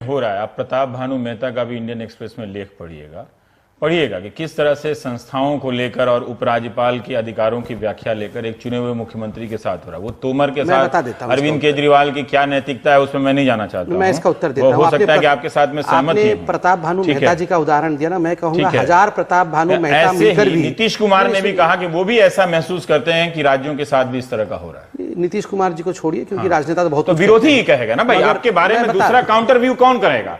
हो रहा है। आप प्रताप भानु मेहता का भी इंडियन एक्सप्रेस में लेख पढ़िएगा कि किस तरह से संस्थाओं को लेकर और उपराज्यपाल के अधिकारों की व्याख्या लेकर एक चुने हुए मुख्यमंत्री के साथ हो रहा है। वो तोमर के साथ अरविंद केजरीवाल की क्या नैतिकता है उसमें मैं नहीं जाना चाहता। मैं इसका उत्तर देता हूं। हो सकता है कि आपके साथ में सहमत हूं। प्रताप भानु मेहता जी का उदाहरण दिया ना, मैं कहूंगा हजार प्रताप भानु मेहता मिलकर भी। नीतीश कुमार ने भी कहा कि वो भी ऐसा महसूस करते हैं कि राज्यों के साथ भी इस तरह का हो रहा है। नीतीश कुमार जी को छोड़िए, क्योंकि राजनेता तो बहुत विरोधी ही कहेगा ना भाई, आपके बारे में दूसरा काउंटर व्यू कौन करेगा?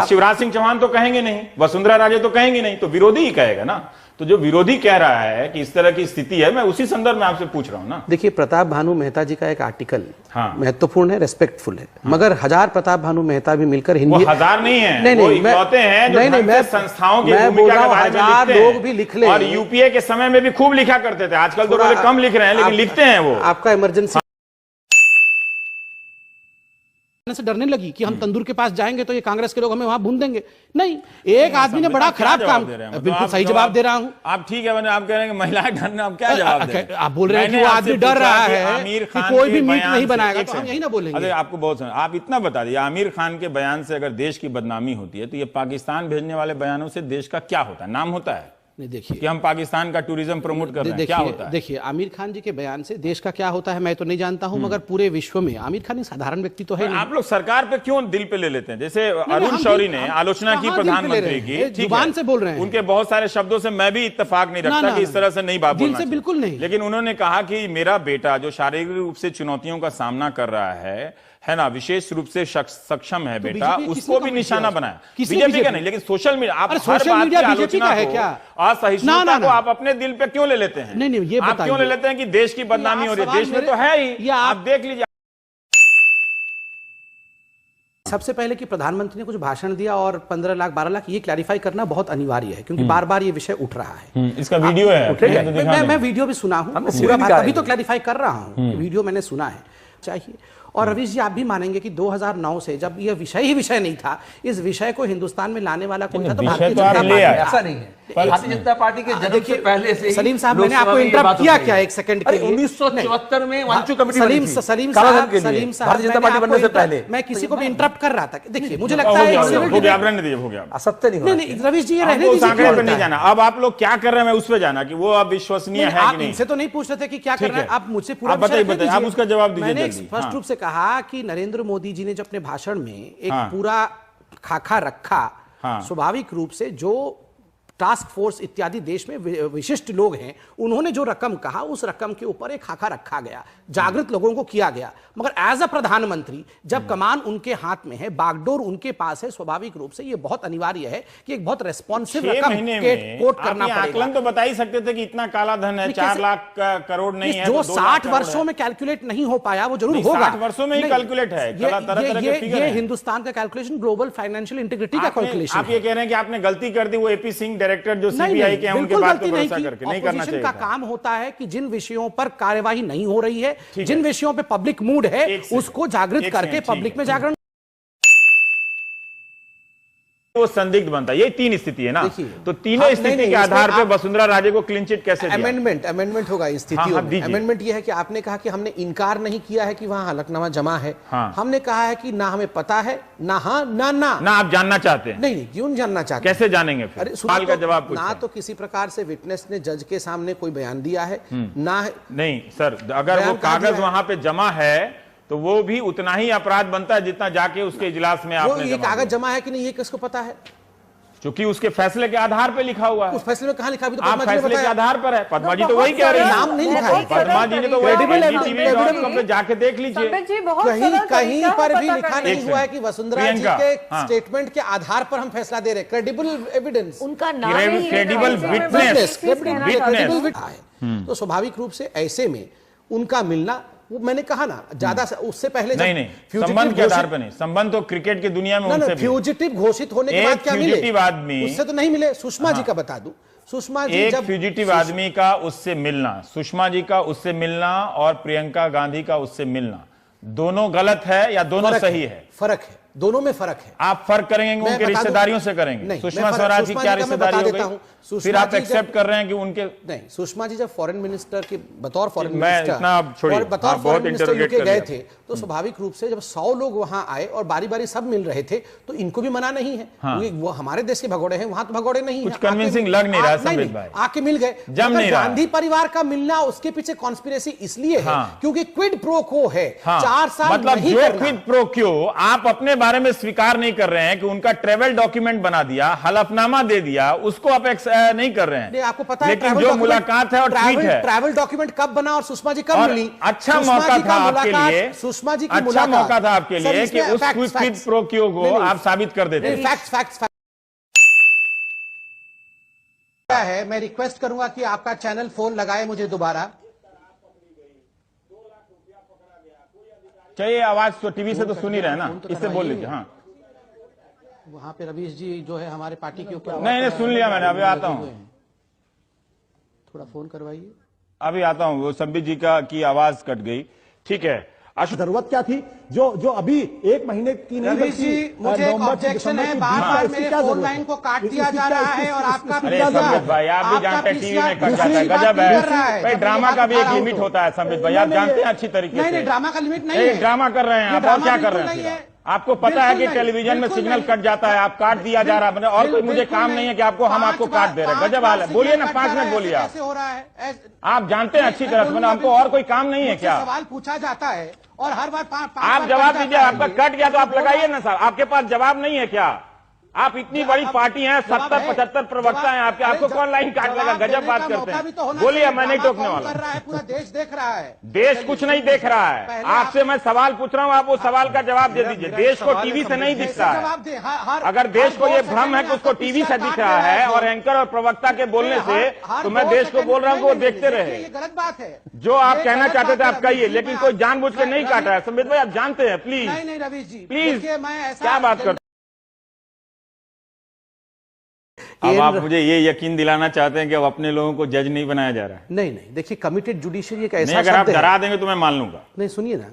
शिवराज सिंह चौहान तो कहेंगे नहीं, वसुंधरा राजे तो कहेंगे नहीं, तो विरोधी ही कहेगा ना। तो जो विरोधी कह रहा है कि इस तरह की स्थिति है, मैं उसी संदर्भ में आपसे पूछ रहा हूं ना। देखिए, प्रताप भानु मेहता जी का एक आर्टिकल महत्वपूर्ण है, रेस्पेक्टफुल है, मगर हजार प्रताप भानु मेहता भी मिलकर हिंदी हजार नहीं है, नहीं मैं संस्थाओं की भूमिका के बारे में हजार लोग भी लिख ले। और यूपीए के समय में भी खूब लिखा करते थे, आजकल तो थोड़े कम लिख रहे हैं, लेकिन लिखते हैं वो। आपका इमरजेंसी से डरने लगी कि हम तंदूर के पास जाएंगे तो ये कांग्रेस के लोग हमें वहां भून देंगे। नहीं, एक आदमी ने बड़ा खराब काम, बिल्कुल सही जवाब दे रहा हूं। आप ठीक है, आप कह रहे हैं कि महिलाएं डरना, आप क्या जवाब दे रहे हैं? आप बोल रहे हैं कि वो आदमी डर रहा है आमिर खान कोई भी मीट नहीं बनाएगा, तो हम यही ना बोलेंगे। अरे आपको बहुत सुना, आप इतना बता दीजिए, आमिर खान के बयान से अगर देश की बदनामी होती है तो ये पाकिस्तान भेजने वाले बयानों से देश का क्या होता है? नाम होता है देखिए कि हम पाकिस्तान का टूरिज्म प्रमोट कर रहे हैं, क्या होता है? देखिए, आमिर खान जी के बयान से देश का क्या होता है मैं तो नहीं जानता हूं, मगर पूरे विश्व में आमिर खान एक साधारण व्यक्ति तो है नहीं। आप लोग सरकार पे क्यों दिल पे ले लेते हैं? जैसे अरुण शौरी ने आलोचना की प्रधानमंत्री की, जुबान से बोल रहे हैं, उनके बहुत सारे शब्दों से मैं भी इत्तेफाक नहीं रखता कि इस तरह से नहीं बात बोलना चाहिए, बिल्कुल नहीं। लेकिन उन्होंने कहा कि मेरा बेटा जो शारीरिक रूप से चुनौतियों का सामना कर रहा है ना, विशेष रूप से सक्षम है बेटा, उसको भी निशाना बनाया। बीजेपी का नहीं, लेकिन सोशल मीडिया, आप हर बात की आलोचना को, असहिष्णुता को आप अपने दिल पे क्यों ले लेते हैं? नहीं, ये आप क्यों ले लेते हैं कि देश की बदनामी हो रही है? देश में तो है ही, आप देख लीजिए। सबसे पहले कि प्रधानमंत्री ने कुछ भाषण दिया और 15 लाख 12 लाख, ये क्लैरिफाई करना बहुत अनिवार्य है, क्योंकि बार बार ये विषय उठ रहा है। इसका वीडियो है, मैं वीडियो भी सुना हूं, अभी तो क्लैरिफाई कर रहा हूं, वीडियो मैंने सुना है। चाहिए। और रवीश जी, आप भी मानेंगे कि 2009 से जब यह विषय नहीं था, इस विषय को हिंदुस्तान में लाने वाला कौन था? तो भारतीय जनता पार्टी। ऐसा नहीं है, भारतीय जनता पार्टी के जन्म से पहले से ही। सलीम साहब, मैंने आपको इंटरप्ट किया क्या एक सेकंड के लिए? 1974 में वांचू कमेटी सलीम साहब, भारतीय जनता पार्टी बनने से पहले मैं किसी को भी इंटरप्ट कर रहा था। देखिए, मुझे लगता है असत्य नहीं। रवीश जी, ये रहने दीजिए, नहीं जाना। अब आप लोग क्या कर रहे हैं मैं उस पर जाना कि वो अब विश्वसनीय है कि नहीं। इनसे तो नहीं पूछ रहे थे कि क्या कर रहे हैं, आप मुझसे पूरा बताइए, आप उसका जवाब दीजिए। मैंने स्पष्ट रूप से कहा कि नरेंद्र मोदी जी ने जो अपने भाषण में एक पूरा खाका रखा, स्वाभाविक रूप से जो टास्क फोर्स इत्यादि देश में विशिष्ट लोग हैं, उन्होंने जो रकम कहा, उस रकम के ऊपर एक खाका रखा गया, जागृत लोगों को किया गया। मगर एज अ प्रधानमंत्री जब कमान उनके हाथ में है, बागडोर उनके पास है, स्वाभाविक रूप से ये बहुत अनिवार्य है कि एक बहुत रेस्पॉन्सिव रकम कोट करना पड़ेगा। आकलन तो बता ही सकते थे कि इतना काला धन है, 4 लाख करोड़ नहीं है, जो 60 वर्षों में कैलकुलेट नहीं हो पाया, वो जरूर होगा। 60 वर्षों में ही कैलकुलेट है, ये हिंदुस्तान का कैलकुलेशन, ग्लोबल फाइनेंशियल इंटीग्रिटी का कैलकुलेशन। आप ये कह रहे हैं कि आपने गलती कर दी, वो एपी सिंह डायरेक्टर जो सीबीआई के हैं उनके बात पर भरोसा करके नहीं करना चाहिए। का काम होता है कि जिन विषयों पर कार्यवाही नहीं हो रही है, जिन विषयों पे पब्लिक मूड है, उसको जागृत करके पब्लिक में जागरण, वो संदिग्ध बनता है। ये 3 स्थिति है ना, तो तीनों स्थिति के आधार पर वसुंधरा राजे को क्लीन चिट कैसे दिया? अमेंडमेंट होगा इस स्थितियों में। अमेंडमेंट ये है कि आपने कहा कि हमने इनकार नहीं किया है कि वहां हलफनामा जमा है। हमने कहा है कि ना हमें पता है, ना ना आप जानना चाहते हैं। नहीं, क्यों जानना चाहते? कैसे जानेंगे फिर? अरे सवाल का जवाब ना तो किसी प्रकार से विटनेस ने जज के सामने कोई बयान दिया है, ना नहीं सर, अगर वो कागज वहां पे जमा है तो वो भी उतना ही अपराध बनता है जितना जाके उसके इजलास में आपने ये कागज जमा है कि नहीं, ये किसको पता है? क्योंकि उसके फैसले के आधार पे लिखा हुआ है। उस फैसले में कहां लिखा? तो आप फैसले के आधार पर है। पद्मा जी तो वही कह रही है, नाम नहीं लिखा है। पद्मा जी ने तो वही जाके देख लीजिए, कहीं पर भी लिखा नहीं हुआ है कि वसुंधरा जी के स्टेटमेंट के आधार पर हम फैसला दे रहे हैं। क्रेडिबल एविडेंस, उनका नाम, क्रेडिबल विटनेस। तो स्वाभाविक रूप से ऐसे में उनका मिलना, वो मैंने कहा ना, ज्यादा उससे पहले नहीं, संबंध के आधार पर नहीं, संबंध तो क्रिकेट की दुनिया में उनसे फ्यूजिटिव घोषित होने के बाद क्या मिले? आदमी उससे तो नहीं मिले। सुषमा जी का बता दूं, सुषमा जी एक फ्यूजिटिव आदमी का उससे मिलना, सुषमा जी का उससे मिलना और प्रियंका गांधी का उससे मिलना, दोनों गलत है या दोनों सही है? फर्क है, दोनों में फर्क है। आप फर्क करेंगे उनके रिश्तेदारियों से करेंगे? नहीं, सुषमा स्वराज की क्या रिश्तेदारी हो गई? फिर आप एक्सेप्ट कर रहे हैं कि उनके नहीं, सुषमा जी जब फॉरेन मिनिस्टर के बतौर फॉरेन मैं मिनिस्टर इतना छोड़िए, और बतौर बहुत फॉरेन मिनिस्टर इंटरोगेट यूके कर गए लिया। थे तो स्वाभाविक रूप से जब 100 लोग वहां आए और बारी बारी सब मिल रहे थे तो इनको भी मना नहीं है, क्योंकि वो हमारे देश के भगोड़े हैं, वहां तो भगोड़े नहीं कुछ है। कन्विंसिंग लग नहीं रहा संबित भाई, आके मिल गए। जम नहीं रहा। गांधी परिवार का मिलना उसके पीछे कॉन्स्पिरेसी इसलिए है क्योंकि क्विड प्रो को है। 4 साल मतलब नहीं जो करना। क्विड प्रो क्यो आप अपने बारे में स्वीकार नहीं कर रहे हैं कि उनका ट्रेवल डॉक्यूमेंट बना दिया, हलफनामा दे दिया, उसको आप नहीं कर रहे हैं। नहीं, आपको पता है लेकिन जो मुलाकात है और ट्वीट है, ट्रैवल डॉक्यूमेंट कब बना और सुषमा जी कब मिली? अच्छा मौका था आपके लिए, सुषमा जी की अच्छा मुलाकात मौका था आपके लिए कि उस क्विड प्रो क्यो को आप साबित कर देते। फैक्ट्स क्या है, मैं रिक्वेस्ट करूंगा कि आपका चैनल फोन लगाए मुझे दोबारा। चाहिए आवाज तो टीवी से तो सुन ही रहे ना, इससे बोल लीजिए। हाँ, वहां पे रवीश जी जो है हमारे पार्टी के ऊपर नहीं सुन लिया मैंने, अभी आता हूं, थोड़ा फोन करवाइए। अभी आता हूं। वो संबित जी की आवाज कट गई, ठीक है। जरूरत क्या थी जो अभी 1 महीने की नहीं, रवीश जी मुझे एक ऑब्जेक्शन है, बार-बार मेरे फोन लाइन को काट दिया जा रहा है और आपका अरे संबित भाई, आप भी जानते हैं टीवी में कट जाता है, गजब है भाई। ड्रामा का भी एक लिमिट होता है संबित भाई, आप जानते हैं अच्छी तरीके से। नहीं, ड्रामा का लिमिट नहीं है। ड्रामा कर रहे हैं आप, और क्या कर रहे हैं? आपको पता है कि टेलीविजन में सिग्नल कट जाता है, आप काट दिया जा रहा है, और कोई मुझे काम नहीं है कि हम आपको काट दे रहे हैं। गजब हाल है, बोलिए ना, 5 मिनट बोलिए आप। हो रहा है आप जानते हैं अच्छी तरह से, हमको और कोई काम नहीं है क्या? सवाल पूछा जाता है और हर बार आप जवाब दीजिए। आपका कट गया तो आप लगाइए ना साहब, आपके पास जवाब नहीं है क्या? आप इतनी बड़ी पार्टी हैं, 70-75 प्रवक्ता हैं आपके, आपको कौन लाइन काट लेगा? गजब बात करते हैं। बोलिए, मैं नहीं टोकने वाला। पूरा देश देख रहा है। देश कुछ नहीं देख रहा है, आपसे मैं सवाल पूछ रहा हूं, आप उस सवाल का जवाब दे दीजिए। देश को टीवी से नहीं दिखता है। अगर देश को ये भ्रम है कि उसको टीवी से दिख रहा है और एंकर और प्रवक्ता के बोलने से, तो मैं देश को बोल रहा हूं कि वो देखते रहे। ये गलत बात है। जो आप कहना चाहते थे आप कहिए, लेकिन कोई जानबूझ के नहीं काटा है। संबित भाई, आप जानते हैं, प्लीज नहीं रवीश जी, प्लीज, मैं क्या बात करते? अब आप मुझे ये यकीन दिलाना चाहते हैं कि अब अपने लोगों को जज नहीं बनाया जा रहा है? नहीं, देखिए, कमिटेड जुडिशरी एक ऐसा नहीं, अगर आप डरा देंगे तो मैं मान लूंगा। नहीं, सुनिए ना,